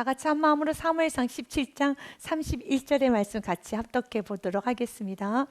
다 같이 한 마음으로 사무엘상 17장 31절의 말씀 같이 합독해 보도록 하겠습니다.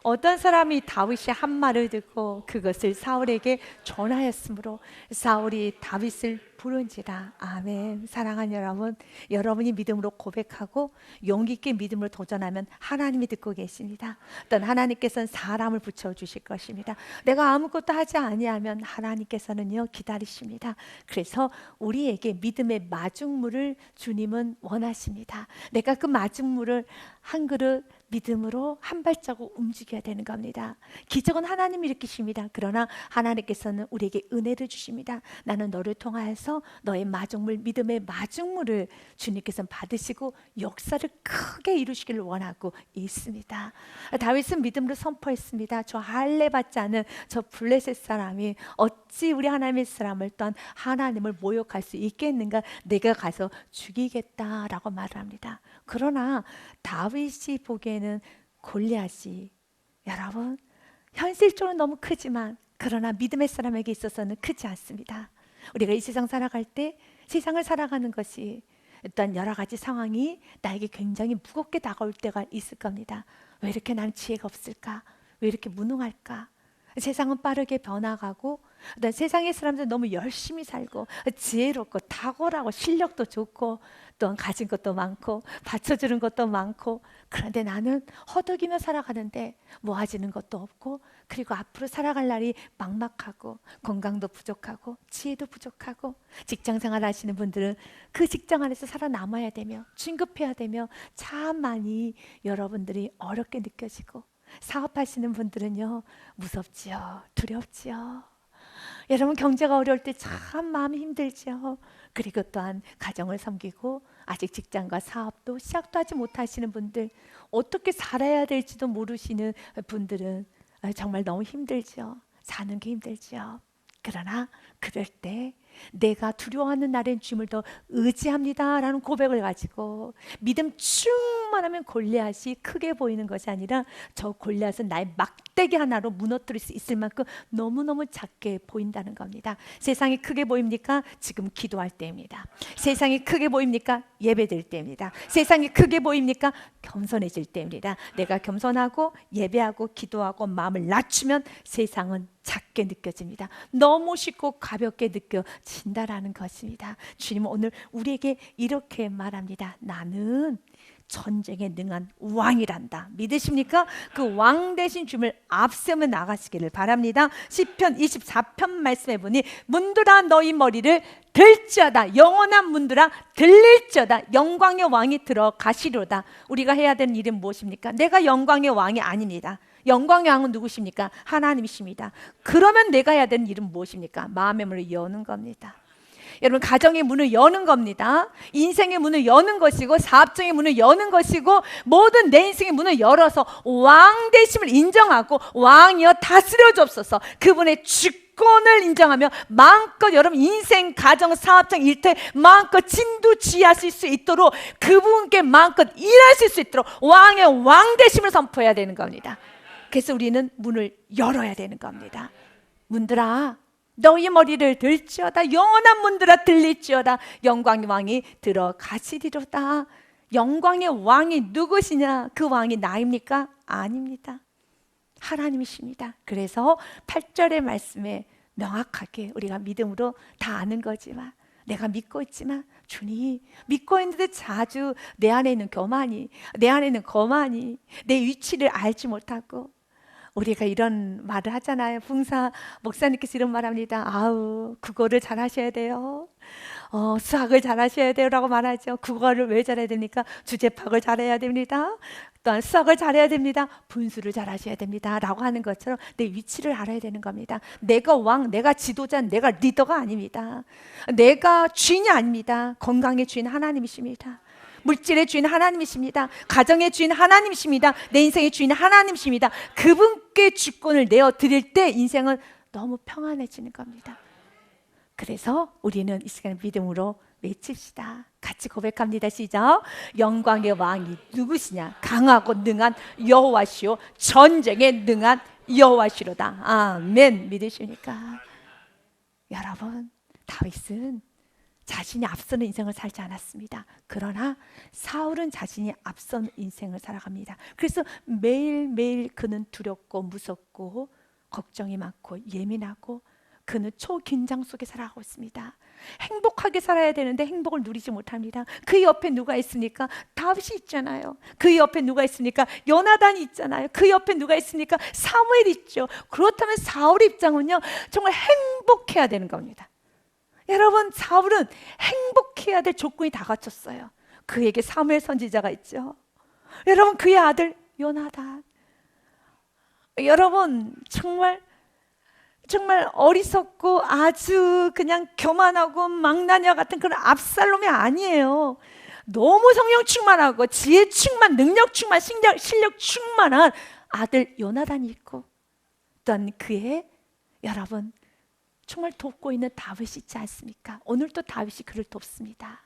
어떤 사람이 다윗의 한 말을 듣고 그것을 사울에게 전하였으므로 사울이 다윗을 부른지라. 아멘. 사랑하는 여러분, 여러분이 믿음으로 고백하고 용기 있게 믿음으로 도전하면 하나님이 듣고 계십니다. 어떤 하나님께서는 사람을 붙여주실 것입니다. 내가 아무것도 하지 아니하면 하나님께서는요 기다리십니다. 그래서 우리에게 믿음의 마중물을 주님은 원하십니다. 내가 그 마중물을 한 그릇 믿음으로 한 발자국 움직여야 되는 겁니다. 기적은 하나님이 일으키십니다. 그러나 하나님께서는 우리에게 은혜를 주십니다. 나는 너를 통하여서 너의 마중물, 믿음의 마중물을 주님께서는 받으시고 역사를 크게 이루시기를 원하고 있습니다. 다윗은 믿음으로 선포했습니다. 저 할례 받지 않은 저 블레셋 사람이 어찌 우리 하나님의 사람을 또한 하나님을 모욕할 수 있겠는가? 내가 가서 죽이겠다라고 말을 합니다. 그러나 다윗이 보기에는 골리앗이, 여러분, 현실적으로 너무 크지만 그러나 믿음의 사람에게 있어서는 크지 않습니다. 우리가 이 세상 살아갈 때 세상을 살아가는 것이 일단 여러 가지 상황이 나에게 굉장히 무겁게 다가올 때가 있을 겁니다. 왜 이렇게 난 지혜가 없을까? 왜 이렇게 무능할까? 세상은 빠르게 변화가고 세상의 사람들 너무 열심히 살고 지혜롭고 탁월하고 실력도 좋고 또한 가진 것도 많고 받쳐주는 것도 많고, 그런데 나는 허덕이며 살아가는데 모아지는 것도 없고, 그리고 앞으로 살아갈 날이 막막하고 건강도 부족하고 지혜도 부족하고, 직장생활 하시는 분들은 그 직장 안에서 살아남아야 되며 진급해야 되며 참 많이 여러분들이 어렵게 느껴지고, 사업하시는 분들은요 무섭지요, 두렵지요. 여러분 경제가 어려울 때 참 마음이 힘들죠. 그리고 또한 가정을 섬기고 아직 직장과 사업도 시작도 하지 못하시는 분들, 어떻게 살아야 될지도 모르시는 분들은 정말 너무 힘들죠. 사는 게 힘들죠. 그러나 그럴 때 내가 두려워하는 날엔 주님을 더 의지합니다 라는 고백을 가지고 믿음 충만하면 골리앗이 크게 보이는 것이 아니라 저 골리앗은 나의 막대기 하나로 무너뜨릴 수 있을 만큼 너무너무 작게 보인다는 겁니다. 세상이 크게 보입니까? 지금 기도할 때입니다. 세상이 크게 보입니까? 예배드릴 때입니다. 세상이 크게 보입니까? 겸손해질 때입니다. 내가 겸손하고 예배하고 기도하고 마음을 낮추면 세상은 작게 느껴집니다. 너무 쉽고 가볍게 느껴진다라는 것입니다. 주님은 오늘 우리에게 이렇게 말합니다. 나는 전쟁에 능한 왕이란다. 믿으십니까? 그 왕 대신 주님을 앞세우며 나가시기를 바랍니다. 시편 24편 말씀해 보니 문들아 너희 머리를 들지어다. 영원한 문들아 들릴지어다. 영광의 왕이 들어가시려다. 우리가 해야 되는 일은 무엇입니까? 내가 영광의 왕이 아닙니다. 영광의 왕은 누구십니까? 하나님이십니다. 그러면 내가 해야 되는 일은 무엇입니까? 마음의 문을 여는 겁니다. 여러분, 가정의 문을 여는 겁니다. 인생의 문을 여는 것이고 사업적인 문을 여는 것이고 모든 내 인생의 문을 열어서 왕 되심을 인정하고 왕이여 다스려 주옵소서, 그분의 주권을 인정하며 마음껏 여러분 인생, 가정, 사업적 일터에 마음껏 진두지휘하실 수 있도록, 그분께 마음껏 일하실 수 있도록 왕의 왕 되심을 선포해야 되는 겁니다. 그래서 우리는 문을 열어야 되는 겁니다. 문들아 너희 머리를 들지어다. 영원한 문들아 들릴지어다. 영광의 왕이 들어가시리로다. 영광의 왕이 누구시냐? 그 왕이 나입니까? 아닙니다. 하나님이십니다. 그래서 8절의 말씀에 명확하게 우리가 믿음으로 다 아는 거지만, 내가 믿고 있지만 주님, 믿고 있는데 자주 내 안에 있는 교만이, 내 안에 있는 거만이, 내 위치를 알지 못하고, 우리가 이런 말을 하잖아요. 봉사 목사님께서 이런 말합니다. 아우, 국어를 잘하셔야 돼요. 수학을 잘하셔야 돼요 라고 말하죠. 국어를 왜 잘해야 됩니까? 주제 파악을 잘해야 됩니다. 또한 수학을 잘해야 됩니다. 분수를 잘하셔야 됩니다 라고 하는 것처럼 내 위치를 알아야 되는 겁니다. 내가 왕, 내가 지도자, 내가 리더가 아닙니다. 내가 주인이 아닙니다. 건강의 주인 하나님이십니다. 물질의 주인 하나님이십니다. 가정의 주인 하나님이십니다. 내 인생의 주인 하나님이십니다. 그분께 주권을 내어드릴 때 인생은 너무 평안해지는 겁니다. 그래서 우리는 이 시간에 믿음으로 외칩시다. 같이 고백합니다. 시작. 영광의 왕이 누구시냐? 강하고 능한 여호와시오, 전쟁에 능한 여호와시로다. 아멘. 믿으십니까? 여러분, 다윗은 자신이 앞서는 인생을 살지 않았습니다. 그러나 사울은 자신이 앞선 인생을 살아갑니다. 그래서 매일매일 그는 두렵고 무섭고 걱정이 많고 예민하고 그는 초긴장 속에 살아가고 있습니다. 행복하게 살아야 되는데 행복을 누리지 못합니다. 그 옆에 누가 있습니까? 다윗이 있잖아요. 그 옆에 누가 있습니까? 요나단이 있잖아요. 그 옆에 누가 있습니까? 사무엘이 있죠. 그렇다면 사울의 입장은요, 정말 행복해야 되는 겁니다. 여러분, 사울은 행복해야 될 조건이 다 갖췄어요. 그에게 사무엘 선지자가 있죠. 여러분, 그의 아들 요나단. 여러분, 정말 어리석고 아주 그냥 교만하고 망나니와 같은 그런 압살롬이 아니에요. 너무 성령 충만하고 지혜 충만, 능력 충만, 실력 충만한 아들 요나단이 있고, 또한 그의 여러분 정말 돕고 있는 다윗이 있지 않습니까? 오늘도 다윗이 그를 돕습니다.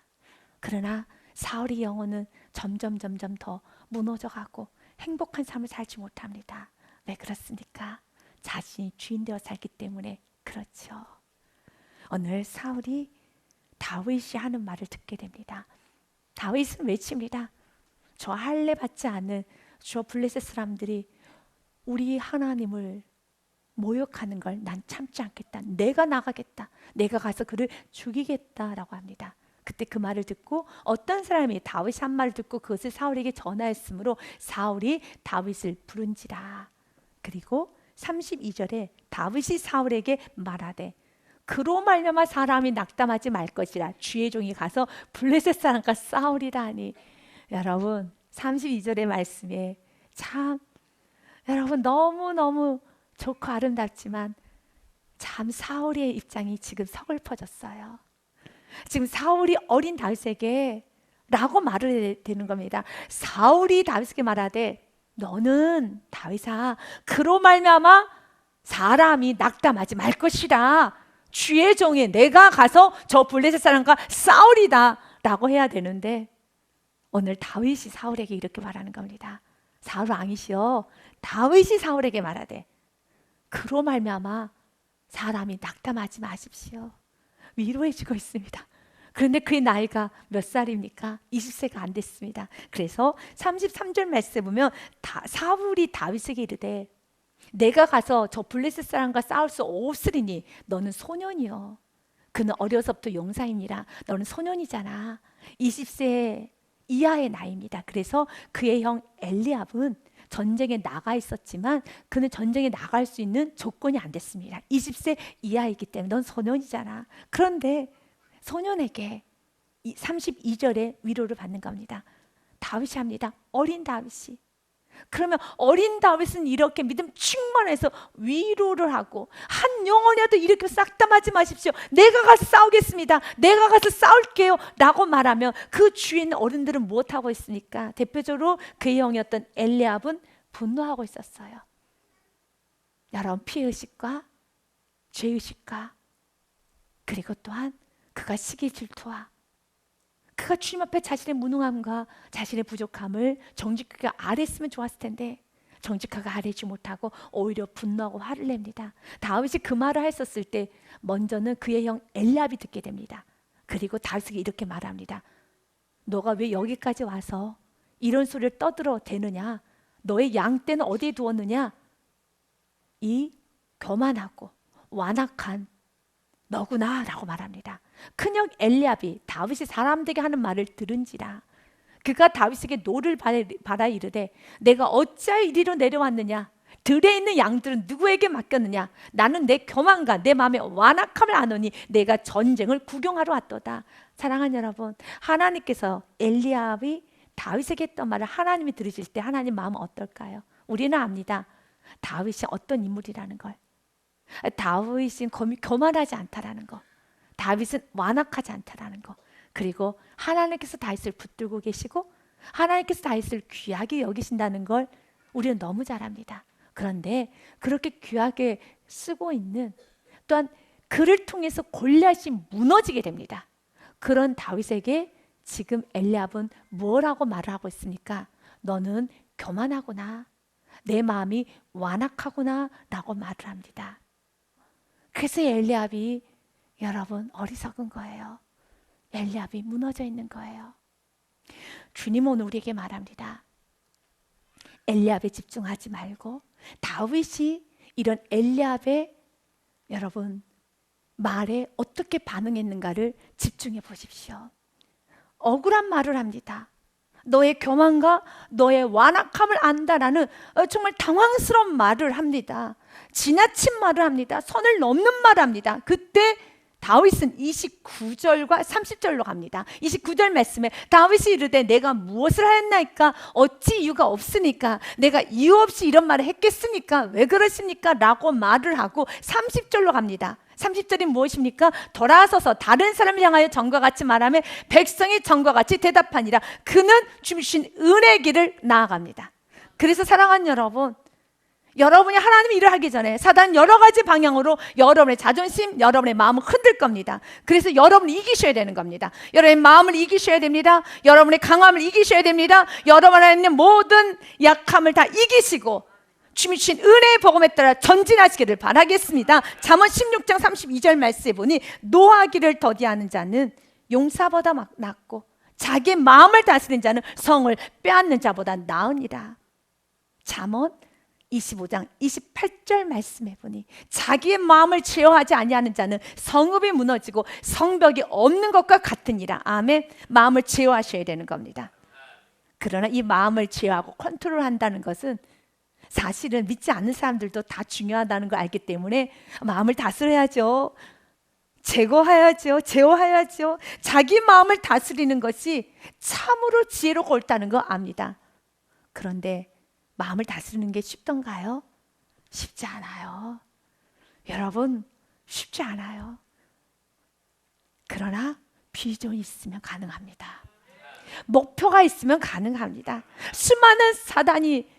그러나 사울의 영혼은 점점 더 무너져가고 행복한 삶을 살지 못합니다. 왜 그렇습니까? 자신이 주인 되어 살기 때문에 그렇죠. 오늘 사울이 다윗이 하는 말을 듣게 됩니다. 다윗은 외칩니다. 저 할례 받지 않은 저 블레셋 사람들이 우리 하나님을 모욕하는 걸 난 참지 않겠다. 내가 나가겠다. 내가 가서 그를 죽이겠다라고 합니다. 그때 그 말을 듣고 어떤 사람이 다윗이 한 말을 듣고 그것을 사울에게 전하였으므로 사울이 다윗을 부른지라. 그리고 32절에 다윗이 사울에게 말하되 그로 말미암아 사람이 낙담하지 말 것이라. 주의 종이 가서 블레셋 사람과 싸우리라 하니. 여러분 32절의 말씀에 참 여러분 너무너무 좋고 아름답지만 참 사울의 입장이 지금 서글퍼졌어요. 지금 사울이 어린 다윗에게 라고 말을 해야 되는 겁니다. 사울이 다윗에게 말하되 너는 다윗아 그로 말미암아 사람이 낙담하지 말 것이라. 주의 종이 내가 가서 저 블레셋 사람과 싸우리다 라고 해야 되는데 오늘 다윗이 사울에게 이렇게 말하는 겁니다. 사울 왕이시여 다윗이 사울에게 말하되 그로 말미암아 사람이 낙담하지 마십시오. 위로해 주고 있습니다. 그런데 그의 나이가 몇 살입니까? 20세가 안 됐습니다. 그래서 33절 말씀에 보면 사울이 다윗에게 이르되 내가 가서 저 블레셋 사람과 싸울 수 없으리니 너는 소년이요. 그는 어려서부터 용사이니라. 너는 소년이잖아. 20세 이하의 나이입니다. 그래서 그의 형 엘리압은 전쟁에 나가 있었지만 그는 전쟁에 나갈 수 있는 조건이 안 됐습니다. 20세 이하이기 때문에 넌 소년이잖아. 그런데 소년에게 32절에 위로를 받는 겁니다. 다윗이 합니다. 어린 다윗이. 그러면 어린 다윗은 이렇게 믿음 충만해서 위로를 하고 한 영혼이라도 이렇게 싹담하지 마십시오. 내가 가서 싸우겠습니다. 내가 가서 싸울게요 라고 말하면 그 주위에 있는 어른들은 무엇하고 있습니까? 대표적으로 그의 형이었던 엘리압은 분노하고 있었어요. 여러분 피해의식과 죄의식과 그리고 또한 그가 시기 질투와 그가 주님 앞에 자신의 무능함과 자신의 부족함을 정직하게 아뢰었으면 좋았을 텐데 정직하게 아뢰지 못하고 오히려 분노하고 화를 냅니다. 다윗이 그 말을 했었을 때 먼저는 그의 형 엘리압이 듣게 됩니다. 그리고 다윗에게 이렇게 말합니다. 너가 왜 여기까지 와서 이런 소리를 떠들어 대느냐? 너의 양떼는 어디에 두었느냐? 이 교만하고 완악한 너구나 라고 말합니다. 큰형 엘리압이 다윗이 사람들에게 하는 말을 들은지라 그가 다윗에게 노를 받아 이르되 내가 어찌하여 이리로 내려왔느냐? 들에 있는 양들은 누구에게 맡겼느냐? 나는 내 교만과 내 마음의 완악함을 아노니 내가 전쟁을 구경하러 왔도다. 사랑하는 여러분, 하나님께서 엘리압이 다윗에게 했던 말을 하나님이 들으실 때 하나님 마음은 어떨까요? 우리는 압니다. 다윗이 어떤 인물이라는 걸. 다윗은 교만하지 않다라는 거, 다윗은 완악하지 않다라는 거, 그리고 하나님께서 다윗을 붙들고 계시고 하나님께서 다윗을 귀하게 여기신다는 걸 우리는 너무 잘 압니다. 그런데 그렇게 귀하게 쓰고 있는 또한 그를 통해서 골리앗이 무너지게 됩니다. 그런 다윗에게 지금 엘리압은 뭐라고 말을 하고 있습니까? 너는 교만하구나, 내 마음이 완악하구나 라고 말을 합니다. 그래서 엘리압이 여러분 어리석은 거예요. 엘리압이 무너져 있는 거예요. 주님 오늘 우리에게 말합니다. 엘리압에 집중하지 말고 다윗이 이런 엘리압의 여러분 말에 어떻게 반응했는가를 집중해 보십시오. 억울한 말을 합니다. 너의 교만과 너의 완악함을 안다라는 정말 당황스러운 말을 합니다. 지나친 말을 합니다. 선을 넘는 말을 합니다. 그때 다윗은 29절과 30절로 갑니다. 29절 말씀에 다윗이 이르되 내가 무엇을 하였나이까? 어찌 이유가 없으니까? 내가 이유 없이 이런 말을 했겠습니까? 왜 그러십니까? 라고 말을 하고 30절로 갑니다. 30절이 무엇입니까? 돌아서서 다른 사람을 향하여 전과 같이 말하며 백성이 전과 같이 대답하니라. 그는 주신 은혜의 길을 나아갑니다. 그래서 사랑하는 여러분, 여러분이 하나님의 일을 하기 전에 사단 여러 가지 방향으로 여러분의 자존심, 여러분의 마음을 흔들 겁니다. 그래서 여러분이 이기셔야 되는 겁니다. 여러분의 마음을 이기셔야 됩니다. 여러분의 강함을 이기셔야 됩니다. 여러분 안에 있는 모든 약함을 다 이기시고 주님 주신 은혜의 복음에 따라 전진하시기를 바라겠습니다. 잠언 16장 32절 말씀에 보니 노하기를 더디하는 자는 용사보다 낫고 자기의 마음을 다스리는 자는 성을 빼앗는 자보다 나으니라. 잠언 25장 28절 말씀해 보니 자기의 마음을 제어하지 아니하는 자는 성읍이 무너지고 성벽이 없는 것과 같으니라. 아멘. 마음을 제어하셔야 되는 겁니다. 그러나 이 마음을 제어하고 컨트롤한다는 것은 사실은 믿지 않는 사람들도 다 중요하다는 걸 알기 때문에 마음을 다스려야죠. 제어해야죠. 자기 마음을 다스리는 것이 참으로 지혜롭고 옳다는 거 압니다. 그런데 마음을 다스리는 게 쉽던가요? 쉽지 않아요. 여러분, 쉽지 않아요. 그러나 비전이 있으면 가능합니다. 목표가 있으면 가능합니다. 수많은 사단이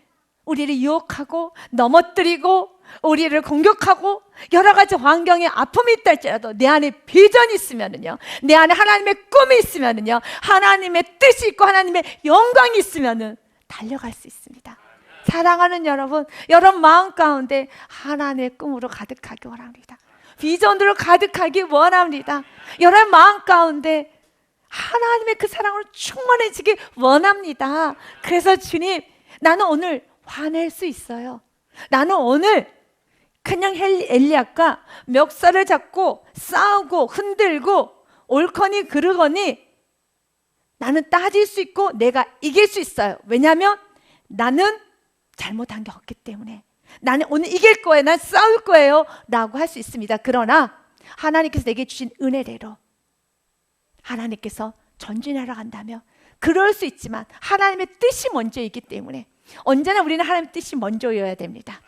우리를 유혹하고 넘어뜨리고 우리를 공격하고 여러 가지 환경에 아픔이 있다 할지라도 내 안에 비전이 있으면은요, 내 안에 하나님의 꿈이 있으면은요, 하나님의 뜻이 있고 하나님의 영광이 있으면은 달려갈 수 있습니다. 사랑하는 여러분, 여러분 마음 가운데 하나님의 꿈으로 가득하기 원합니다. 비전으로 가득하기 원합니다. 여러분 마음 가운데 하나님의 그 사랑으로 충만해지기 원합니다. 그래서 주님, 나는 오늘 화낼 수 있어요. 나는 오늘 그냥 엘리압과 멱살을 잡고 싸우고 흔들고 옳거니 그르거니 나는 따질 수 있고 내가 이길 수 있어요. 왜냐하면 나는 잘못한 게 없기 때문에 나는 오늘 이길 거예요. 난 싸울 거예요 라고 할 수 있습니다. 그러나 하나님께서 내게 주신 은혜대로 하나님께서 전진하러 간다면 그럴 수 있지만 하나님의 뜻이 먼저이기 때문에 언제나 우리는 하나님의 뜻이 먼저여야 됩니다.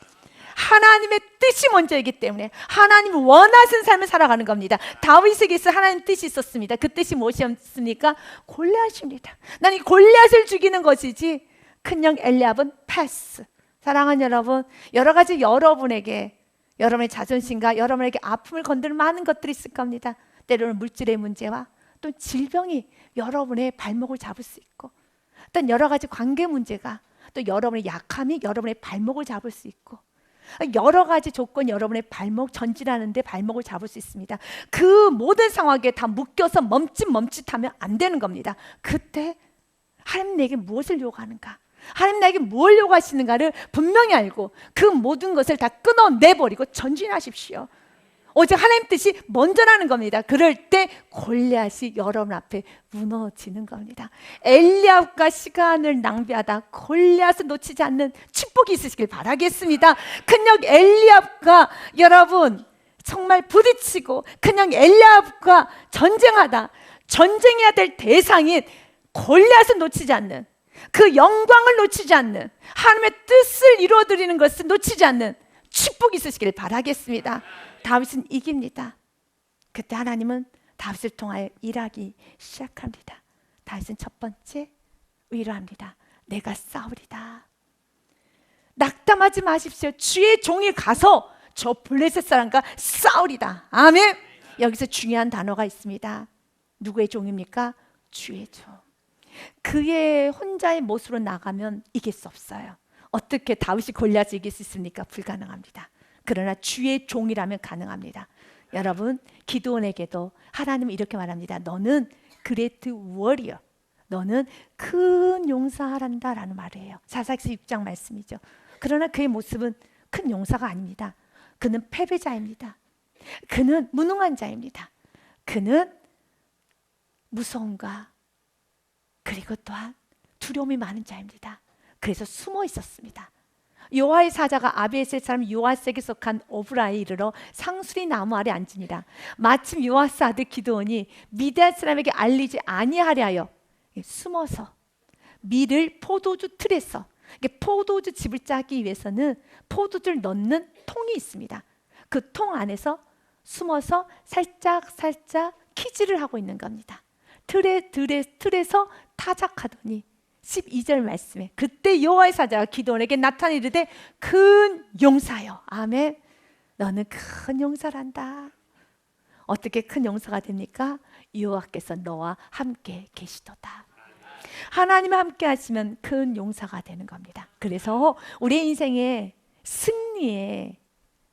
하나님의 뜻이 먼저이기 때문에 하나님이 원하시는 삶을 살아가는 겁니다. 다윗에게 있어 하나님의 뜻이 있었습니다. 그 뜻이 무엇이었습니까? 골리앗입니다. 난 이 골리앗을 죽이는 것이지 그냥 엘리압은 패스. 사랑하는 여러분, 여러 가지 여러분에게 여러분의 자존심과 여러분에게 아픔을 건드는 많은 것들이 있을 겁니다. 때로는 물질의 문제와 또 질병이 여러분의 발목을 잡을 수 있고 또 여러 가지 관계 문제가 또 여러분의 약함이 여러분의 발목을 잡을 수 있고 여러 가지 조건이 여러분의 발목 전진하는데 발목을 잡을 수 있습니다. 그 모든 상황에 다 묶여서 멈칫멈칫하면 안 되는 겁니다. 그때 하나님 내게 무엇을 요구하는가, 하나님 나에게 뭘 요구하시는가를 분명히 알고 그 모든 것을 다 끊어내버리고 전진하십시오. 오직 하나님 뜻이 먼저라는 겁니다. 그럴 때 골리앗이 여러분 앞에 무너지는 겁니다. 엘리압과 시간을 낭비하다 골리앗을 놓치지 않는 축복이 있으시길 바라겠습니다. 그냥 엘리압과 여러분 정말 부딪히고 그냥 엘리압과 전쟁하다 전쟁해야 될 대상인 골리앗을 놓치지 않는, 그 영광을 놓치지 않는, 하나님의 뜻을 이루어드리는 것을 놓치지 않는 축복이 있으시길 바라겠습니다. 다윗은 이깁니다. 그때 하나님은 다윗을 통하여 일하기 시작합니다. 다윗은 첫 번째 위로합니다. 내가 싸우리다. 낙담하지 마십시오. 주의 종이 가서 저 블레셋 사람과 싸우리다. 아멘. 여기서 중요한 단어가 있습니다. 누구의 종입니까? 주의 종. 그의 혼자의 모습으로 나가면 이길 수 없어요. 어떻게 다윗이 골리앗을 이길 수 있습니까? 불가능합니다. 그러나 주의 종이라면 가능합니다. 여러분, 기드온에게도 하나님은 이렇게 말합니다. 너는 great warrior. 너는 큰 용사란다 라는 말이에요. 사사기서 6장 말씀이죠. 그러나 그의 모습은 큰 용사가 아닙니다. 그는 패배자입니다. 그는 무능한 자입니다. 그는 무서움과 그리고 또한 두려움이 많은 자입니다. 그래서 숨어 있었습니다. 여호와의 사자가 아비에셀 사람 요아스에게 속한 오브라에 이르러 상수리 나무 아래 앉으니라. 마침 요아스 아들 기드온이 미디안 사람에게 알리지 아니하려 하여 숨어서 밀을 포도주 틀에서, 포도주 즙을 짜기 위해서는 포도주를 넣는 통이 있습니다. 그 통 안에서 숨어서 살짝 키질을 하고 있는 겁니다. 틀에서 타작하더니 12절 말씀에 그때 여호와의 사자가 기드온에게 나타나 이르되 큰 용사여. 아멘. 너는 큰 용사란다. 어떻게 큰 용사가 됩니까? 여호와께서 너와 함께 계시도다. 하나님과 함께 하시면 큰 용사가 되는 겁니다. 그래서 우리의 인생의 승리의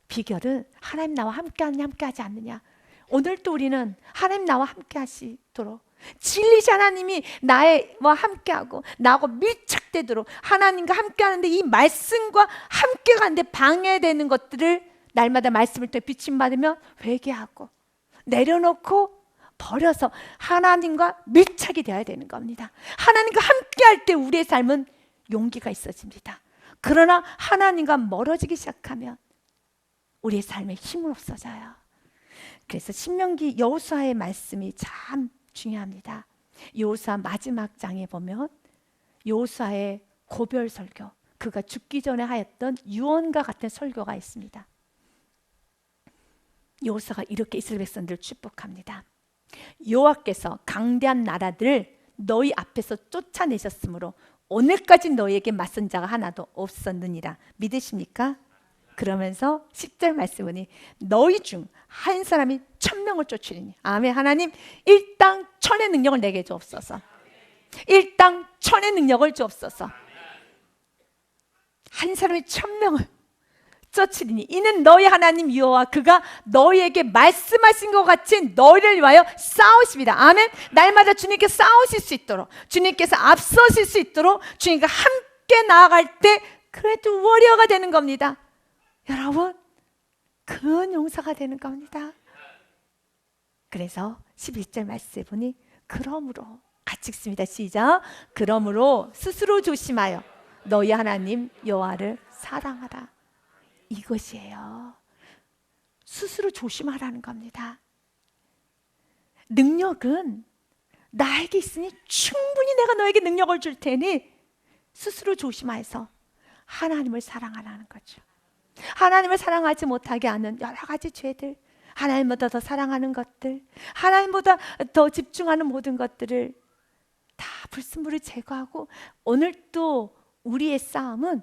비결은 하나님 나와 함께 하느냐 함께 하지 않느냐. 오늘도 우리는 하나님 나와 함께 하시도록, 진리신 하나님이 나와 함께하고 나하고 밀착되도록 하나님과 함께하는데 이 말씀과 함께 가는데 방해되는 것들을 날마다 말씀을 통해 비침받으면 회개하고 내려놓고 버려서 하나님과 밀착이 되어야 되는 겁니다. 하나님과 함께할 때 우리의 삶은 용기가 있어집니다. 그러나 하나님과 멀어지기 시작하면 우리의 삶에 힘은 없어져요. 그래서 신명기 여호수아의 말씀이 참 중요합니다. 여호수아 마지막 장에 보면 여호수아의 고별 설교, 그가 죽기 전에 하였던 유언과 같은 설교가 있습니다. 여호수아가 이렇게 이스라엘 백성들을 축복합니다. 여호와께서 강대한 나라들을 너희 앞에서 쫓아내셨으므로 오늘까지 너희에게 맞선 자가 하나도 없었느니라. 믿으십니까? 그러면서 10절 말씀 보니 너희 중 한 사람이 1000명을 쫓으리니. 아멘. 하나님 일당 천의 능력을 내게 주옵소서. 일당 천의 능력을 주옵소서. 한 사람이 1000명을 쫓으리니 이는 너희 하나님 여호와 그가 너희에게 말씀하신 것 같이 너희를 위하여 싸우십니다. 아멘. 날마다 주님께 싸우실 수 있도록, 주님께서 앞서실 수 있도록 주님과 함께 나아갈 때 그래도 워리어가 되는 겁니다. 여러분, 큰 용사가 되는 겁니다. 그래서 11절 말씀에 보니 그러므로, 같이 읽습니다. 시작. 그러므로 스스로 조심하여 너희 하나님 여호와를 사랑하라. 이것이에요. 스스로 조심하라는 겁니다. 능력은 나에게 있으니 충분히 내가 너에게 능력을 줄 테니 스스로 조심해서 하나님을 사랑하라는 거죠. 하나님을 사랑하지 못하게 하는 여러 가지 죄들, 하나님보다 더 사랑하는 것들, 하나님보다 더 집중하는 모든 것들을 다 불순물을 제거하고, 오늘 또 우리의 싸움은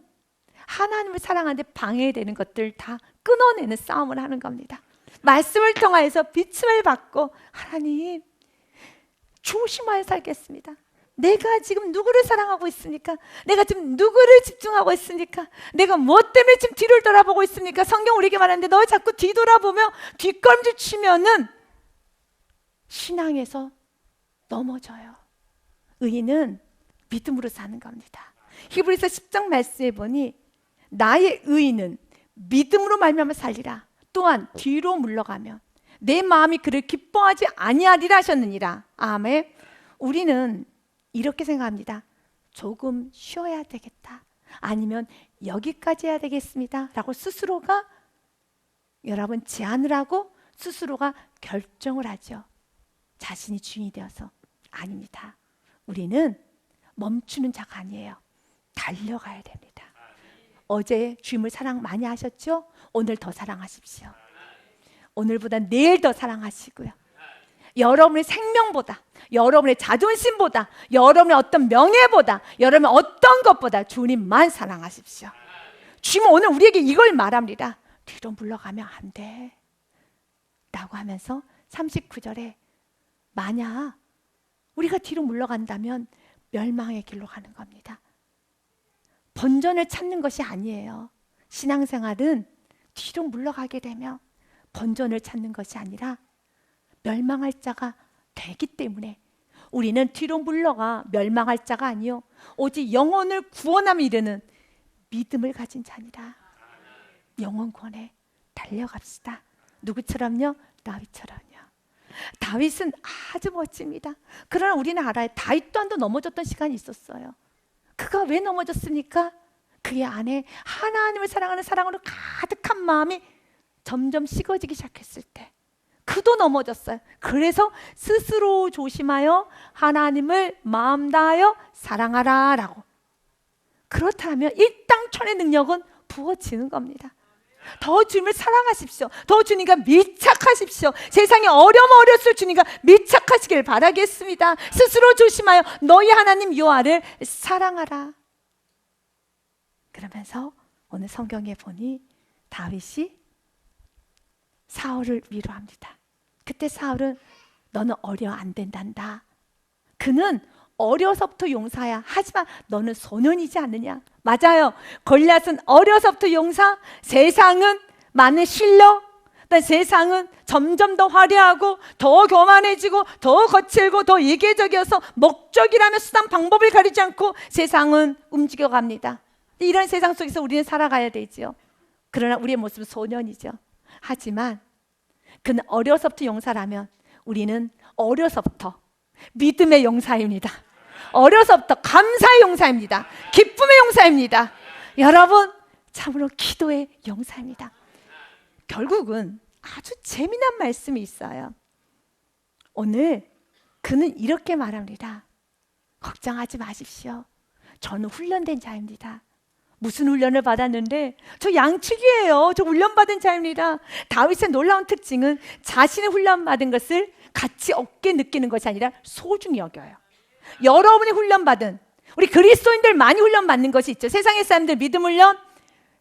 하나님을 사랑하는데 방해되는 것들 다 끊어내는 싸움을 하는 겁니다. 말씀을 통하여서 비침을 받고, 하나님 조심하여 살겠습니다. 내가 지금 누구를 사랑하고 있습니까? 내가 지금 누구를 집중하고 있습니까? 내가 무엇 때문에 지금 뒤를 돌아보고 있습니까? 성경 우리에게 말하는데 너 자꾸 뒤돌아보며 뒷걸음질 치면은 신앙에서 넘어져요. 의인은 믿음으로 사는 겁니다. 히브리서 10장 말씀에 보니 나의 의인은 믿음으로 말미암아 살리라. 또한 뒤로 물러가면 내 마음이 그를 기뻐하지 아니하리라 하셨느니라. 아멘. 우리는 이렇게 생각합니다. 조금 쉬어야 되겠다. 아니면 여기까지 해야 되겠습니다. 라고 스스로가, 여러분, 제안을 하고 스스로가 결정을 하죠. 자신이 주인이 되어서. 아닙니다. 우리는 멈추는 자가 아니에요. 달려가야 됩니다. 어제 주님을 사랑 많이 하셨죠? 오늘 더 사랑하십시오. 오늘보다 내일 더 사랑하시고요. 여러분의 생명보다, 여러분의 자존심보다, 여러분의 어떤 명예보다, 여러분의 어떤 것보다 주님만 사랑하십시오. 주님은 오늘 우리에게 이걸 말합니다. 뒤로 물러가면 안 돼 라고 하면서 39절에 만약 우리가 뒤로 물러간다면 멸망의 길로 가는 겁니다. 번전을 찾는 것이 아니에요. 신앙생활은 뒤로 물러가게 되면 번전을 찾는 것이 아니라 멸망할 자가 되기 때문에 우리는 뒤로 물러가 멸망할 자가 아니요 오직 영혼을 구원함에 이르는 믿음을 가진 자니라. 영혼 구원에 달려갑시다. 누구처럼요? 다윗처럼요. 다윗은 아주 멋집니다. 그러나 우리는 알아요. 다윗 또한도 넘어졌던 시간이 있었어요. 그가 왜 넘어졌습니까? 그의 안에 하나님을 사랑하는 사랑으로 가득한 마음이 점점 식어지기 시작했을 때 그도 넘어졌어요. 그래서 스스로 조심하여 하나님을 마음 다하여 사랑하라 라고. 그렇다면 이 땅천의 능력은 부어지는 겁니다. 더 주님을 사랑하십시오. 더 주님과 밀착하십시오. 세상에 어려웠을 주님과 밀착하시길 바라겠습니다. 스스로 조심하여 너희 하나님 여호와를 사랑하라. 그러면서 오늘 성경에 보니 다윗이 사울을 위로합니다. 그때 사울은 너는 어려 안 된단다. 그는 어려서부터 용사야. 하지만 너는 소년이지 않느냐. 맞아요. 골리앗은 어려서부터 용사, 세상은 많은 실력, 세상은 점점 더 화려하고 더 교만해지고 더 거칠고 더 이계적이어서 목적이라면 수단 방법을 가리지 않고 세상은 움직여갑니다. 이런 세상 속에서 우리는 살아가야 되지요. 그러나 우리의 모습은 소년이죠. 하지만 그는 어려서부터 용사라면 우리는 어려서부터 믿음의 용사입니다. 어려서부터 감사의 용사입니다. 기쁨의 용사입니다. 여러분 참으로 기도의 용사입니다. 결국은 아주 재미난 말씀이 있어요. 오늘 그는 이렇게 말합니다. 걱정하지 마십시오. 저는 훈련된 자입니다. 무슨 훈련을 받았는데 저 양치기예요. 저 훈련받은 자입니다. 다윗의 놀라운 특징은 자신의 훈련받은 것을 가치 없게 느끼는 것이 아니라 소중히 여겨요. 여러분이 훈련받은, 우리 그리스도인들 많이 훈련받는 것이 있죠. 세상의 사람들 믿음 훈련,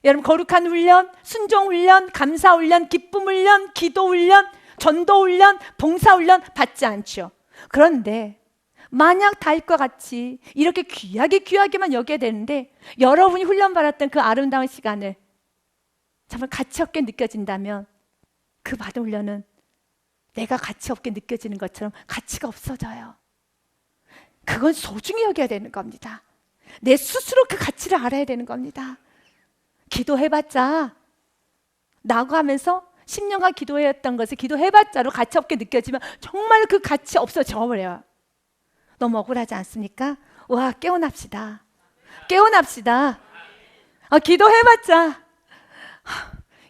여러분 거룩한 훈련, 순종 훈련, 감사 훈련, 기쁨 훈련, 기도 훈련, 전도 훈련, 봉사 훈련 받지 않죠. 그런데 만약 다윗과 같이 이렇게 귀하게만 여겨야 되는데 여러분이 훈련받았던 그 아름다운 시간을 정말 가치 없게 느껴진다면 그 받은 훈련은 내가 가치 없게 느껴지는 것처럼 가치가 없어져요. 그건 소중히 여겨야 되는 겁니다. 내 스스로 그 가치를 알아야 되는 겁니다. 기도해봤자 나고 하면서 10년간 기도했던 것을 기도해봤자로 가치 없게 느껴지면 정말 그 가치 없어져 버려요. 너무 억울하지 않습니까? 와, 깨어납시다. 깨어납시다. 기도해봤자,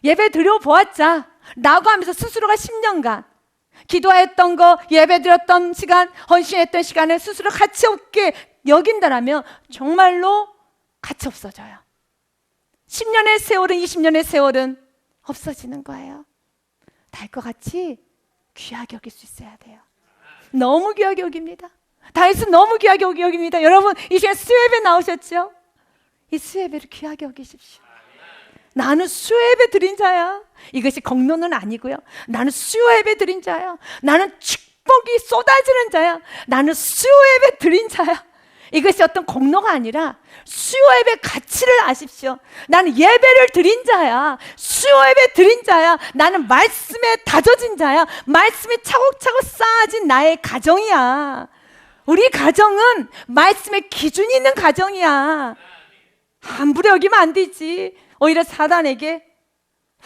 예배 드려보았자, 라고 하면서 스스로가 10년간 기도했던 거, 예배 드렸던 시간, 헌신했던 시간을 스스로 가치 없게 여긴다라면 정말로 가치 없어져요. 10년의 세월은 20년의 세월은 없어지는 거예요. 다윗과 같이 귀하게 여길 수 있어야 돼요. 너무 귀하게 여깁니다. 다윗은 너무 귀하게 여깁니다. 여러분 이 시간 수예배 나오셨죠? 이 수예배를 귀하게 여기십시오. 나는 수예배 드린 자야. 이것이 공로는 아니고요. 나는 수예배 드린 자야. 나는 축복이 쏟아지는 자야. 나는 수예배 드린 자야. 이것이 어떤 공로가 아니라 수요예배 가치를 아십시오. 나는 예배를 드린 자야. 수요예배 드린 자야. 나는 말씀에 다져진 자야. 말씀에 차곡차곡 쌓아진 나의 가정이야. 우리 가정은 말씀의 기준이 있는 가정이야. 함부로 여기면 안 되지. 오히려 사단에게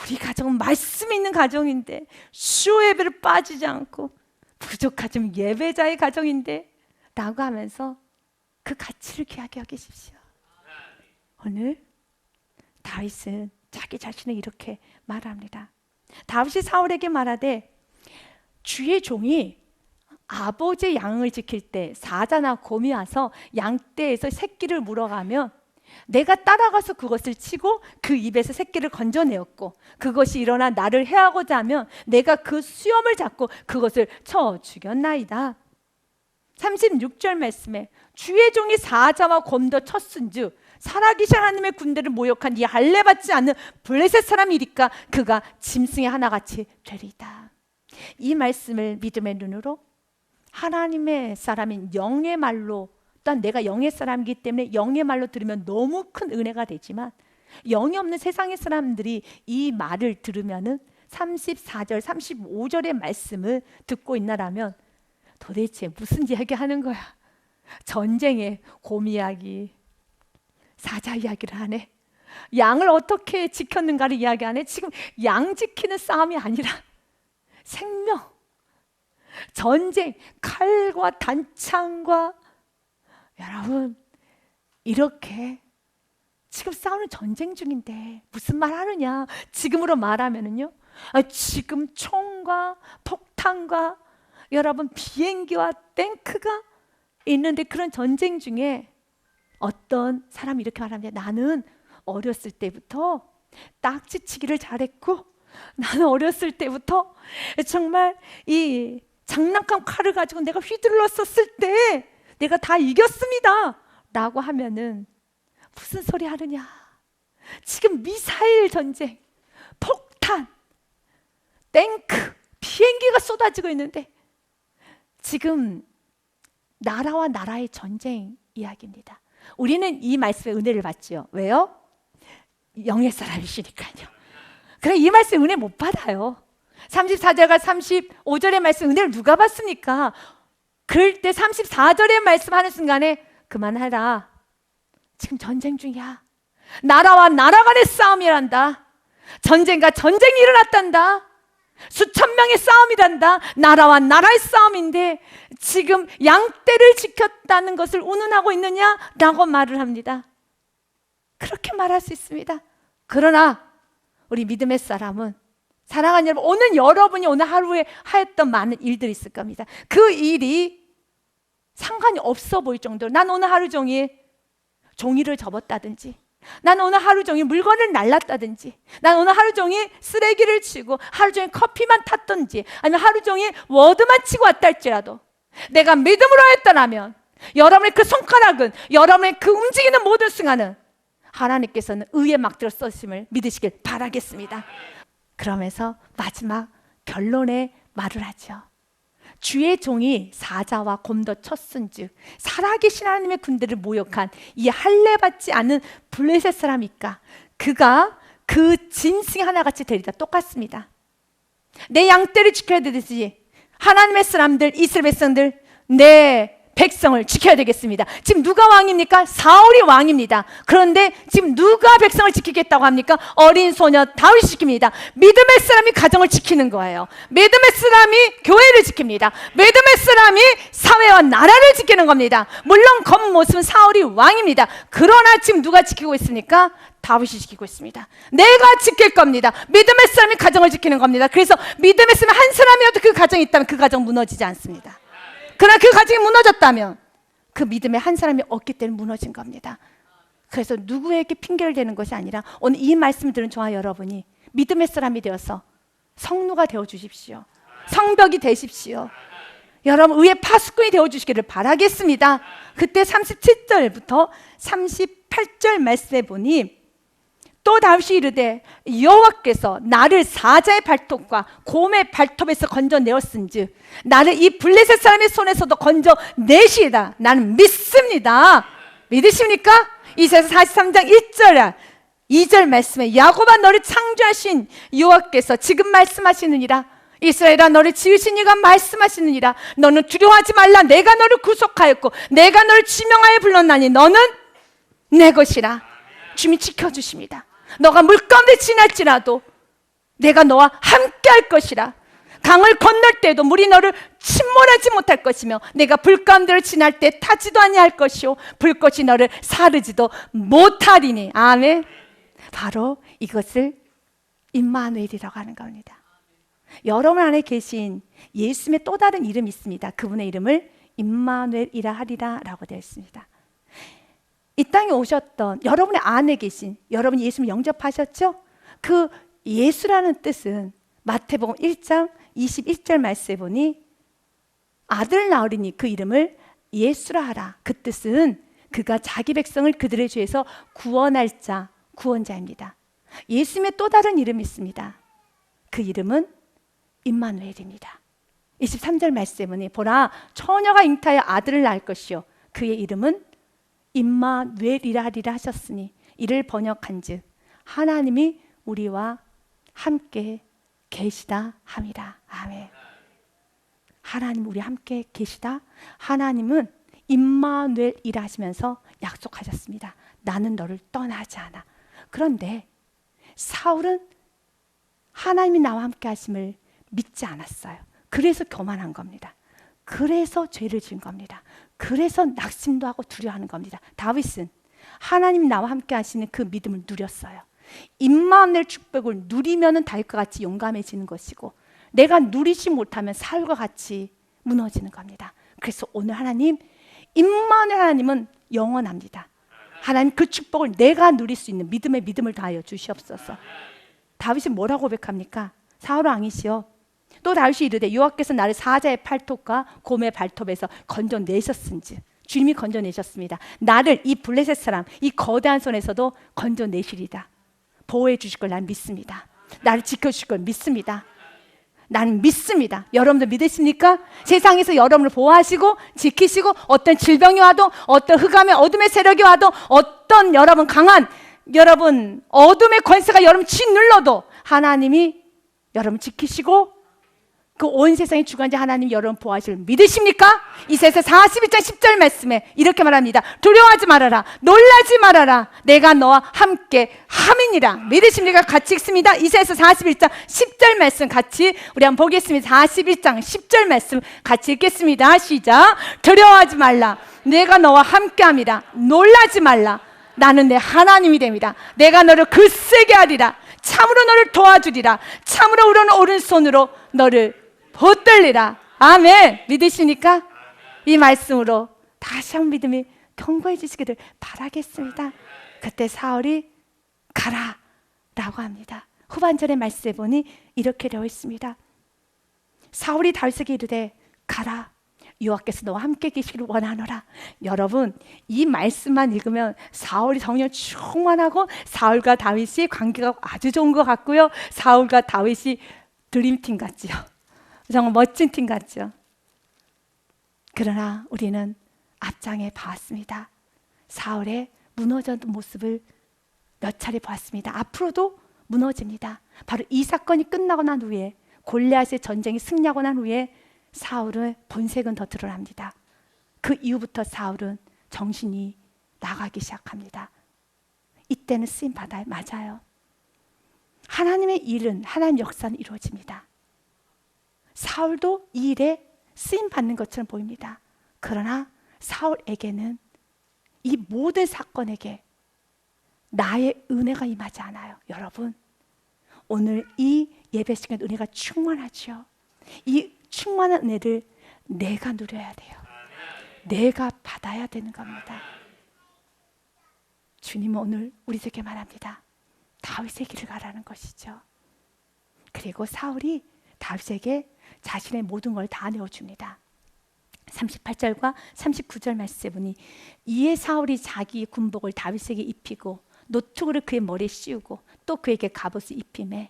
우리 가정은 말씀이 있는 가정인데 수요예배를 빠지지 않고 부족하지만 예배자의 가정인데 라고 하면서 그 가치를 귀하게 여기십시오. 오늘 다윗은 자기 자신을 이렇게 말합니다. 다윗이 사울에게 말하되 주의 종이 아버지의 양을 지킬 때 사자나 곰이 와서 양떼에서 새끼를 물어가면 내가 따라가서 그것을 치고 그 입에서 새끼를 건져내었고 그것이 일어나 나를 해하고자 하면 내가 그 수염을 잡고 그것을 쳐 죽였나이다. 36절 말씀에 주의 종이 사자와 곰도 쳤은즉 살아계신 하나님의 군대를 모욕한 이 할례받지 않는 블레셋 사람이리까 그가 짐승의 하나같이 되리이다. 이 말씀을 믿음의 눈으로 하나님의 사람인 영의 말로, 또한 내가 영의 사람이기 때문에 영의 말로 들으면 너무 큰 은혜가 되지만 영이 없는 세상의 사람들이 이 말을 들으면은 34절 35절의 말씀을 듣고 있나라면 도대체 무슨 이야기 하는 거야? 전쟁의 곰 이야기, 사자 이야기를 하네. 양을 어떻게 지켰는가를 이야기하네. 지금 양 지키는 싸움이 아니라 생명, 전쟁, 칼과 단창과, 여러분 이렇게 지금 싸우는 전쟁 중인데 무슨 말 하느냐? 지금으로 말하면은요, 지금 총과 폭탄과 여러분 비행기와 탱크가 있는데, 그런 전쟁 중에 어떤 사람이 이렇게 말합니다. 나는 어렸을 때부터 딱지치기를 잘했고, 나는 어렸을 때부터 정말 이 장난감 칼을 가지고 내가 휘둘렀었을 때 내가 다 이겼습니다 라고 하면은, 무슨 소리 하느냐? 지금 미사일 전쟁, 폭탄, 탱크, 비행기가 쏟아지고 있는데 지금 나라와 나라의 전쟁 이야기입니다. 우리는 이 말씀의 은혜를 받죠. 왜요? 영의 사람이시니까요. 그래, 이 말씀 은혜 못 받아요. 34절과 35절의 말씀 은혜를 누가 받습니까? 그럴 때 34절의 말씀하는 순간에 그만하라, 지금 전쟁 중이야. 나라와 나라 간의 싸움이란다. 전쟁과 전쟁이 일어났단다. 수천 명의 싸움이란다. 나라와 나라의 싸움인데 지금 양떼를 지켰다는 것을 운운하고 있느냐라고 말을 합니다. 그렇게 말할 수 있습니다. 그러나 우리 믿음의 사람은, 사랑하는 여러분, 오늘 여러분이 오늘 하루에 하였던 많은 일들이 있을 겁니다. 그 일이 상관이 없어 보일 정도로, 난 오늘 하루 종일 종이를 접었다든지, 난 오늘 하루 종일 물건을 날랐다든지, 난 오늘 하루 종일 쓰레기를 치고 하루 종일 커피만 탔던지, 아니면 하루 종일 워드만 치고 왔다 할지라도 내가 믿음으로 했다라면 여러분의 그 손가락은, 여러분의 그 움직이는 모든 순간은 하나님께서는 의의 막대로 써주심을 믿으시길 바라겠습니다. 그러면서 마지막 결론의 말을 하죠. 주의 종이 사자와 곰도 쳤은즉 살아계신 하나님의 군대를 모욕한 이 할례받지 않은 블레셋 사람이까 그가 그 짐승 하나같이 되리다. 똑같습니다. 내 양떼를 지켜야 되듯이 하나님의 사람들, 이스라엘 백성들, 내 백성을 지켜야 되겠습니다. 지금 누가 왕입니까? 사울이 왕입니다. 그런데 지금 누가 백성을 지키겠다고 합니까? 어린 소녀 다윗이 지킵니다. 믿음의 사람이 가정을 지키는 거예요. 믿음의 사람이 교회를 지킵니다. 믿음의 사람이 사회와 나라를 지키는 겁니다. 물론 겉모습은 사울이 왕입니다. 그러나 지금 누가 지키고 있습니까? 다윗이 지키고 있습니다. 내가 지킬 겁니다. 믿음의 사람이 가정을 지키는 겁니다. 그래서 믿음의 사람이 한 사람이라도 그 가정이 있다면 그 가정 무너지지 않습니다. 그러나 그 가정이 무너졌다면 그 믿음의 한 사람이 없기 때문에 무너진 겁니다. 그래서 누구에게 핑계를 대는 것이 아니라 오늘 이 말씀을 들은 저와 여러분이 믿음의 사람이 되어서 성루가 되어 주십시오. 성벽이 되십시오. 여러분 의의 파수꾼이 되어 주시기를 바라겠습니다. 그때 37절부터 38절 말씀에 보니, 또 다윗이 이르되 여호와께서 나를 사자의 발톱과 곰의 발톱에서 건져내었은즉 나를 이 블레셋 사람의 손에서도 건져내시리다. 나는 믿습니다. 믿으십니까? 이사야 43장 1절 2절 말씀에 야곱아 너를 창조하신 여호와께서 지금 말씀하시느니라. 이스라엘아 너를 지으신 이가 말씀하시느니라. 너는 두려워하지 말라. 내가 너를 구속하였고 내가 너를 지명하여 불렀나니 너는 내 것이라. 주님이 지켜주십니다. 너가 물 가운데 지날지라도 내가 너와 함께 할 것이라. 강을 건널 때도 물이 너를 침몰하지 못할 것이며 내가 불 가운데를 지날 때 타지도 아니할 것이요 불꽃이 너를 사르지도 못하리니. 아멘. 바로 이것을 임마누엘이라고 하는 겁니다. 여러분 안에 계신 예수님의 또 다른 이름이 있습니다. 그분의 이름을 임마누엘이라 하리라 라고 되어 있습니다. 이 땅에 오셨던 여러분의 안에 계신, 여러분이 예수님을 영접하셨죠? 그 예수라는 뜻은 마태복음 1장 21절 말씀에 보니 아들 낳으리니 그 이름을 예수라 하라. 그 뜻은 그가 자기 백성을 그들의 죄에서 구원할 자, 구원자입니다. 예수님의 또 다른 이름이 있습니다. 그 이름은 임마누엘입니다. 23절 말씀에 보니 보라 처녀가 잉타하여 아들을 낳을 것이요 그의 이름은 임마누엘이라 하리라 하셨으니 이를 번역한즉 하나님이 우리와 함께 계시다 함이라. 아멘. 하나님 우리 함께 계시다. 하나님은 임마누엘 일하시면서 약속하셨습니다. 나는 너를 떠나지 않아. 그런데 사울은 하나님이 나와 함께 하심을 믿지 않았어요. 그래서 교만한 겁니다. 그래서 죄를 지은 겁니다. 그래서 낙심도 하고 두려워하는 겁니다. 다윗은 하나님이 나와 함께 하시는 그 믿음을 누렸어요. 임마누엘 축복을 누리면은 다윗과 같이 용감해지는 것이고, 내가 누리지 못하면 사울과 같이 무너지는 겁니다. 그래서 오늘 하나님, 임마누엘 하나님은 영원합니다. 하나님 그 축복을 내가 누릴 수 있는 믿음을 다하여 주시옵소서. 다윗이 뭐라고 고백합니까? 사울 왕이시여, 또 다윗이 이르되 여호와께서 나를 사자의 팔톱과 곰의 발톱에서 건져내셨은지, 주님이 건져내셨습니다. 나를 이 블레셋 사람, 이 거대한 손에서도 건져내시리다. 보호해 주실 걸 난 믿습니다. 나를 지켜주실 걸 믿습니다. 나는 믿습니다. 여러분들 믿으십니까? 세상에서 여러분을 보호하시고 지키시고, 어떤 질병이 와도, 어떤 흑암의 어둠의 세력이 와도, 어떤 여러분 강한 여러분 어둠의 권세가 여러분 짓눌러도 하나님이 여러분 지키시고 그 온 세상의 주관자 하나님 여러분 보호하실 믿으십니까? 이사야서 41장 10절 말씀에 이렇게 말합니다. 두려워하지 말아라, 놀라지 말아라, 내가 너와 함께 함이니라. 믿으십니까? 같이 읽습니다. 이사야서 41장 10절 말씀 같이 우리 한번 보겠습니다. 41장 10절 말씀 같이 읽겠습니다. 시작. 두려워하지 말라, 내가 너와 함께 함이라. 놀라지 말라, 나는 내 하나님이 됩니다. 내가 너를 굳세게 하리라. 참으로 너를 도와주리라. 참으로 우러는 오른손으로 너를 붙들리라. 아멘. 믿으십니까? 이 말씀으로 다시 한번 믿음이 견고해지시기를 바라겠습니다. 그때 사울이 가라 라고 합니다. 후반절의 말씀에 보니 이렇게 되어 있습니다. 사울이 다윗에게 이르되 가라, 여호와께서 너와 함께 계시기를 원하노라. 여러분, 이 말씀만 읽으면 사울이 성령 충만하고 사울과 다윗이 관계가 아주 좋은 것 같고요, 사울과 다윗이 드림팀 같지요. 정말 멋진 팀 같죠. 그러나 우리는 앞장에 봤습니다. 사울의 무너졌던 모습을 몇 차례 봤습니다. 앞으로도 무너집니다. 바로 이 사건이 끝나고 난 후에, 골리앗의 전쟁이 승리하고 난 후에 사울의 본색은 더 드러납니다. 그 이후부터 사울은 정신이 나가기 시작합니다. 이때는 쓰임 받아요. 맞아요. 하나님의 일은, 하나님 역사는 이루어집니다. 사울도 이 일에 쓰임 받는 것처럼 보입니다. 그러나 사울에게는 이 모든 사건에게 나의 은혜가 임하지 않아요. 여러분, 오늘 이 예배 시간 은혜가 충만하죠. 이 충만한 은혜를 내가 누려야 돼요. 내가 받아야 되는 겁니다. 주님은 오늘 우리에게 말합니다. 다윗의 길을 가라는 것이죠. 그리고 사울이 다윗에게 자신의 모든 걸 다 내어줍니다. 38절과 39절 말씀에 보니 이에 사울이 자기 군복을 다윗에게 입히고 노투구를 그의 머리에 씌우고 또 그에게 갑옷을 입히매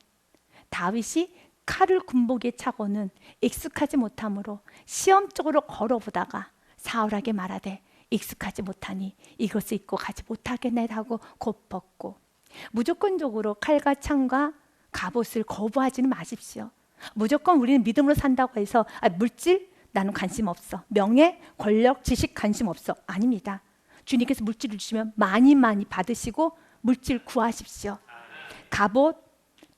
다윗이 칼을 군복에 차고는 익숙하지 못하므로 시험적으로 걸어보다가 사울에게 말하되 익숙하지 못하니 이것을 입고 가지 못하겠네 하고 곧 벗고, 무조건적으로 칼과 창과 갑옷을 거부하지는 마십시오. 무조건 우리는 믿음으로 산다고 해서 물질 나는 관심 없어, 명예, 권력, 지식 관심 없어, 아닙니다. 주님께서 물질을 주시면 많이 받으시고 물질 구하십시오. 갑옷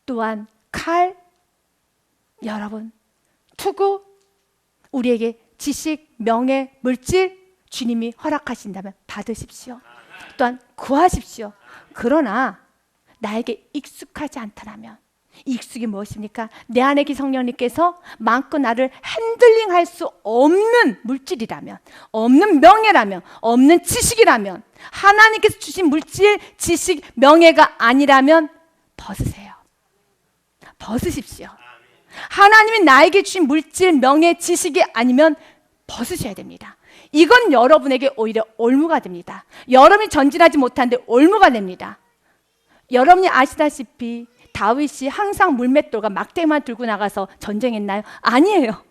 또한 칼, 여러분 투구, 우리에게 지식, 명예, 물질 주님이 허락하신다면 받으십시오. 또한 구하십시오. 그러나 나에게 익숙하지 않다라면, 익숙이 무엇입니까? 내 안에 계신 성령님께서 마음껏 나를 핸들링할 수 없는 물질이라면, 없는 명예라면, 없는 지식이라면, 하나님께서 주신 물질, 지식, 명예가 아니라면 벗으세요. 벗으십시오. 하나님이 나에게 주신 물질, 명예, 지식이 아니면 벗으셔야 됩니다. 이건 여러분에게 오히려 올무가 됩니다. 여러분이 전진하지 못하는데 올무가 됩니다. 여러분이 아시다시피 다윗이 항상 물맷돌과 막대만 들고 나가서 전쟁했나요? 아니에요.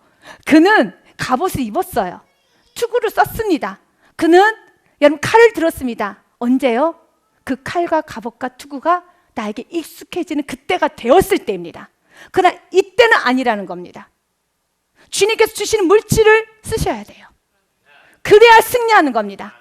그는 갑옷을 입었어요. 투구를 썼습니다. 그는 여러분 칼을 들었습니다. 언제요? 그 칼과 갑옷과 투구가 나에게 익숙해지는 그때가 되었을 때입니다. 그러나 이때는 아니라는 겁니다. 주님께서 주시는 물질을 쓰셔야 돼요. 그래야 승리하는 겁니다.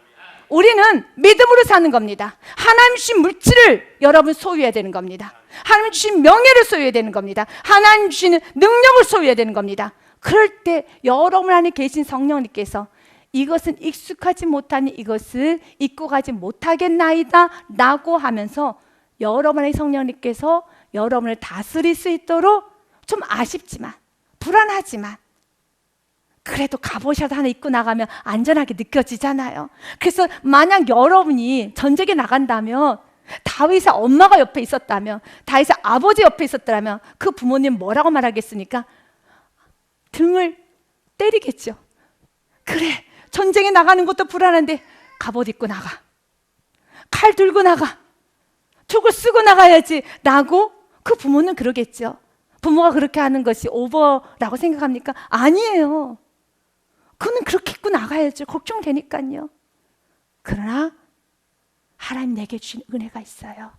우리는 믿음으로 사는 겁니다. 하나님 주신 물질을 여러분 소유해야 되는 겁니다. 하나님 주신 명예를 소유해야 되는 겁니다. 하나님 주시는 능력을 소유해야 되는 겁니다. 그럴 때 여러분 안에 계신 성령님께서 이것은 익숙하지 못하니 이것을 잊고 가지 못하겠나이다 라고 하면서 여러분의 성령님께서 여러분을 다스릴 수 있도록, 좀 아쉽지만 불안하지만 그래도 갑옷이라도 하나 입고 나가면 안전하게 느껴지잖아요. 그래서 만약 여러분이 전쟁에 나간다면, 다윗의 엄마가 옆에 있었다면, 다윗의 아버지 옆에 있었다면 그 부모님 뭐라고 말하겠습니까? 등을 때리겠죠. 그래, 전쟁에 나가는 것도 불안한데 갑옷 입고 나가, 칼 들고 나가, 툭을 쓰고 나가야지 라고 그 부모는 그러겠죠. 부모가 그렇게 하는 것이 오버라고 생각합니까? 아니에요. 그는 그렇게 입고 나가야죠. 걱정되니까요. 그러나 하나님 내게 주신 은혜가 있어요.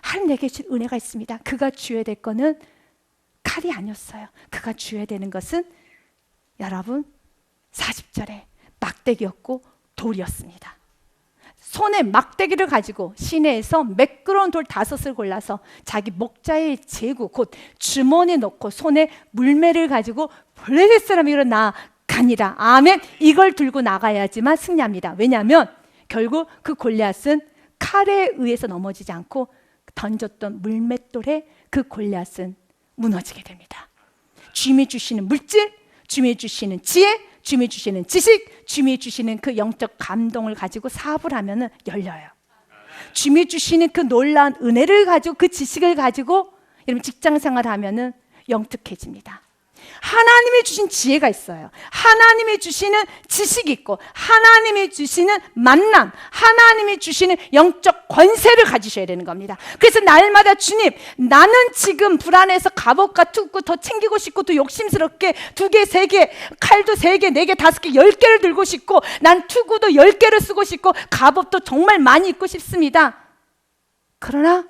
하나님 내게 주신 은혜가 있습니다. 그가 주어야 될 거는 칼이 아니었어요. 그가 주어야 되는 것은 여러분 40절에 막대기였고 돌이었습니다. 손에 막대기를 가지고 시내에서 매끄러운 돌 5을 골라서 자기 목자의 제구, 곧 주머니에 넣고 손에 물매를 가지고 블레셋 사람이 일어나가니라. 아멘. 이걸 들고 나가야지만 승리합니다. 왜냐하면 결국 그 골리앗은 칼에 의해서 넘어지지 않고 던졌던 물맷돌에 그 골리앗은 무너지게 됩니다. 주님이 주시는 물질, 주님이 주시는 지혜, 주님이 주시는 지식, 주님이 주시는 그 영적 감동을 가지고 사업을 하면은 열려요. 주님이 주시는 그 놀라운 은혜를 가지고, 그 지식을 가지고 여러분 직장 생활을 하면은 영특해집니다. 하나님이 주신 지혜가 있어요. 하나님이 주시는 지식이 있고, 하나님이 주시는 만남, 하나님이 주시는 영적 권세를 가지셔야 되는 겁니다. 그래서 날마다 주님, 나는 지금 불안해서 갑옷과 투구 더 챙기고 싶고, 또 욕심스럽게 2개, 3개, 칼도 3개, 4개, 5개, 10개를 들고 싶고, 난 투구도 10개를 쓰고 싶고, 갑옷도 정말 많이 입고 싶습니다. 그러나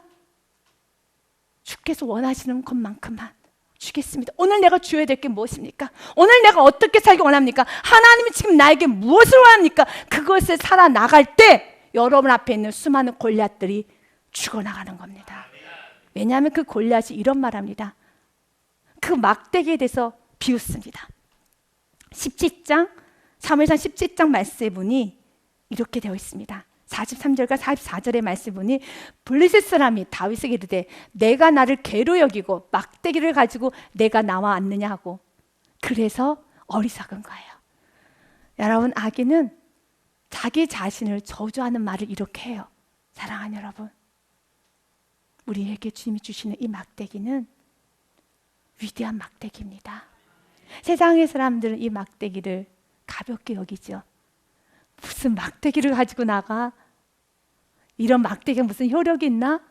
주께서 원하시는 것만큼만 주겠습니다. 오늘 내가 주어야 될 게 무엇입니까? 오늘 내가 어떻게 살기 원합니까? 하나님이 지금 나에게 무엇을 원합니까? 그것을 살아나갈 때 여러분 앞에 있는 수많은 골리앗들이 죽어나가는 겁니다. 왜냐하면 그 골리앗이 이런 말합니다. 그 막대기에 대해서 비웃습니다. 17장, 사무엘상 17장 말씀에 보니 이렇게 되어 있습니다. 43절과 44절의 말씀 보니 블레셋 사람이 다윗에게 이르되 내가 나를 개로 여기고 막대기를 가지고 내가 나와 앉느냐 하고, 그래서 어리석은 거예요. 여러분, 악인은 자기 자신을 저주하는 말을 이렇게 해요. 사랑하는 여러분, 우리에게 주님이 주시는 이 막대기는 위대한 막대기입니다. 세상의 사람들은 이 막대기를 가볍게 여기죠. 무슨 막대기를 가지고 나가? 이런 막대기가 무슨 효력이 있나?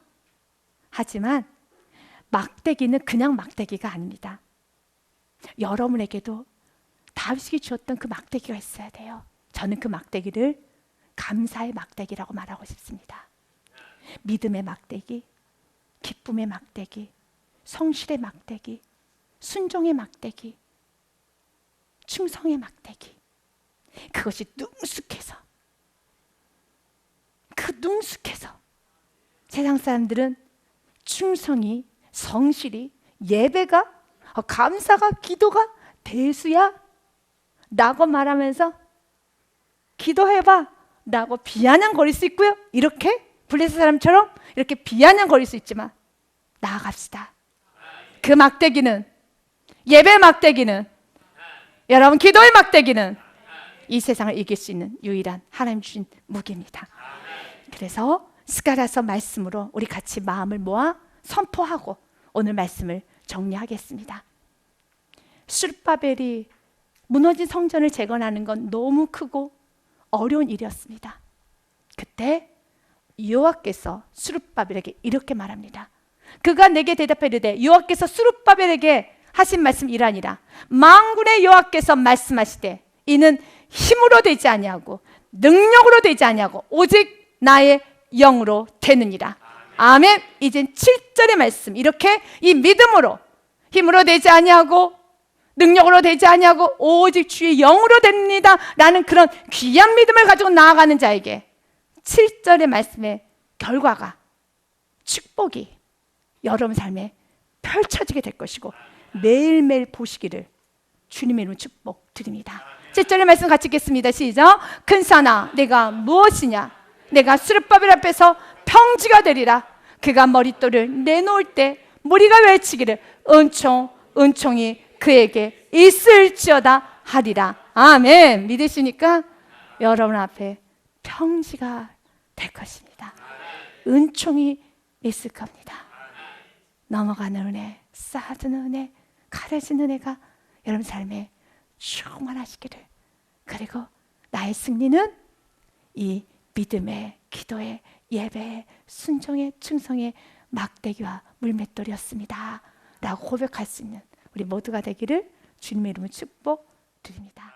하지만 막대기는 그냥 막대기가 아닙니다. 여러분에게도 다윗이 주었던 그 막대기가 있어야 돼요. 저는 그 막대기를 감사의 막대기라고 말하고 싶습니다. 믿음의 막대기, 기쁨의 막대기, 성실의 막대기, 순종의 막대기, 충성의 막대기. 그것이 능숙해서, 세상 사람들은 충성이, 성실이, 예배가, 감사가, 기도가 대수야 라고 말하면서 기도해봐 라고 비아냥거릴 수 있고요. 이렇게 블레셋 사람처럼 이렇게 비아냥거릴 수 있지만 나아갑시다. 그 막대기는, 예배의 막대기는, 여러분 기도의 막대기는 이 세상을 이길 수 있는 유일한 하나님 주신 무기입니다. 그래서 스가랴서 말씀으로 우리 같이 마음을 모아 선포하고 오늘 말씀을 정리하겠습니다. 수르바벨이 무너진 성전을 재건하는 건 너무 크고 어려운 일이었습니다. 그때 여호와께서 수르바벨에게 이렇게 말합니다. 그가 내게 대답해 이르되 여호와께서 수르바벨에게 하신 말씀 이라니라. 만군의 여호와께서 말씀하시되 이는 힘으로 되지 아니하고 능력으로 되지 아니하고 오직 나의 영으로 되느니라. 아멘. 이젠 7절의 말씀, 이렇게 이 믿음으로, 힘으로 되지 아니하고 능력으로 되지 아니하고 오직 주의 영으로 됩니다 라는 그런 귀한 믿음을 가지고 나아가는 자에게 7절의 말씀의 결과가, 축복이 여러분 삶에 펼쳐지게 될 것이고 매일매일 보시기를 주님의 이름으로 축복드립니다. 7절의 말씀 같이 읽겠습니다. 시작. 큰 산아 내가 무엇이냐, 내가 수르바벨 앞에서 평지가 되리라. 그가 머릿돌을 내놓을 때 무리가 외치기를 은총 은총이 그에게 있을지어다 하리라. 아멘. 믿으시니까 여러분 앞에 평지가 될 것입니다. 은총이 있을 겁니다. 넘어가는 은혜, 쌓아두는 은혜, 가려지는 은혜가 여러분 삶에 충만하시기를. 그리고 나의 승리는 이 믿음의, 기도의, 예배의, 순종의, 충성의 막대기와 물맷돌이었습니다 라고 고백할 수 있는 우리 모두가 되기를 주님의 이름으로 축복드립니다.